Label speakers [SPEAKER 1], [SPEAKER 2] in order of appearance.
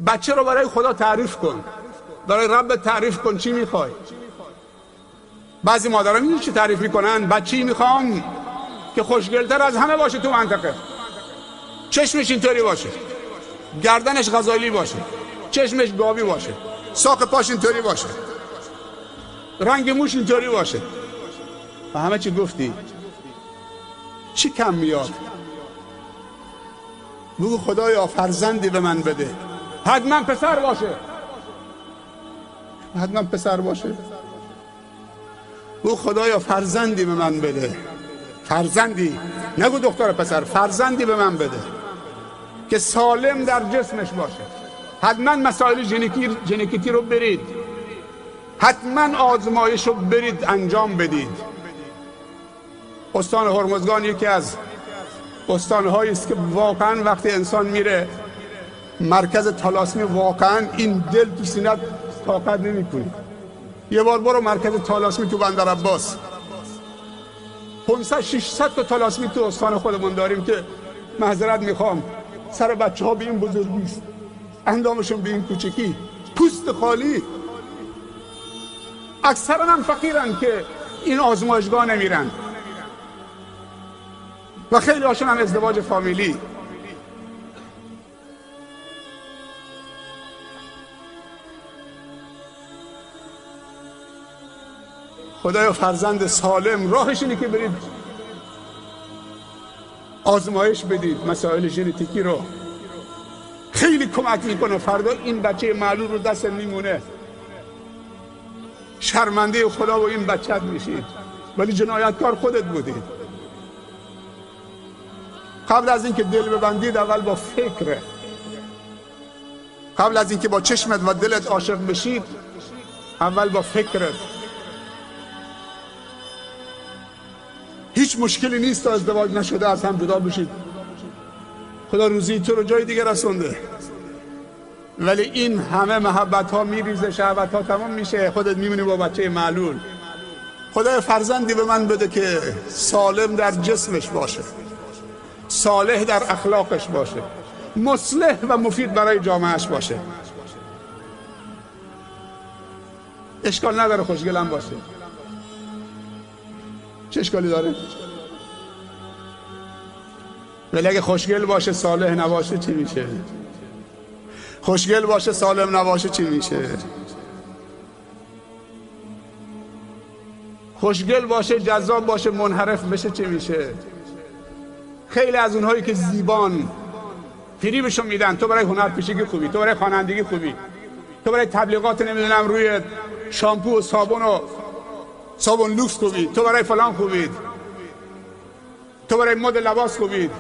[SPEAKER 1] بچه رو برای خدا تعریف کن، برای رب تعریف کن چی میخوای. بعضی مادرها میدونی چی تعریف میکنن؟ بچه‌ای میخوام که خوشگلتر از همه باشه تو منطقه، چشمش اینطوری باشه، گردنش غزالی باشه، چشمش گاوی باشه، ساق پاش اینطوری باشه، رنگ موش اینطوری باشه. و همه چی گفتی، چی کم میاد؟ بگو خدایا فرزندی به من بده، حتما پسر باشه، حتما پسر باشه. بگو خدایا فرزندی به من بده، فرزندی، نگو دختر پسر، فرزندی به من بده که سالم در جسمش باشه. حتما مسائل ژنتیکی رو برید، حتما آزمایش رو برید انجام بدید. استان هرمزگان یکی از استانهایی است که واقعا وقتی انسان میره مرکز تالاسمی، واقعا این دل تو سینه طاقت نمیکنه. یه بار برو مرکز تالاسمی تو بندر عباس، 500-600 تا تالاسمی تو استان خودمون داریم که معذرت میخوام سر بچه ها به این بزرگی است، اندامشون به این کوچکی، پوست خالی، اکثرا هم فقیرن که این آزمایشگاه نمیرن و خیلی هاشون هم ازدواج فامیلی. خدایا فرزند سالم، راهش اینه که برید آزمایش بدید مسائل ژنتیکی رو، خیلی کمک میکنه. فردا این بچه معلول رو دست میمونه، شرمنده خدا و این بچت میشید، ولی جنایتکار خودت بودید. قبل از اینکه دل ببندید اول با فکر، قبل از اینکه با چشمت و دلت عاشق بشید اول با فکرت. هیچ مشکلی نیست تا ازدواج نشده از هم جدا بشید، خدا روزی تو رو جای دیگه رسونده، ولی این همه محبت ها میریزه، شهوت ها تمام میشه، خودت میمونی با بچه معلول. خدای فرزندی به من بده که سالم در جسمش باشه، صالح در اخلاقش باشه، مصلح و مفید برای جامعهش باشه. اشکال نداره خوشگلم باشه، چه اشکالی داره؟ ولی اگه خوشگل باشه صالح نباشه چی میشه؟ خوشگل باشه سالم نباشه چی میشه؟ خوشگل باشه جذاب باشه منحرف بشه چی میشه؟ خیلی از اونهایی که زیبان فریبشون میدن، تو برای هنرپیشگی خوبی، تو برای خوانندگی خوبی، تو برای تبلیغات نمیدونم روی شامپو و صابون لوکس خوبی، تو برای فلان خوبید، تو برای مد لباس خوبید،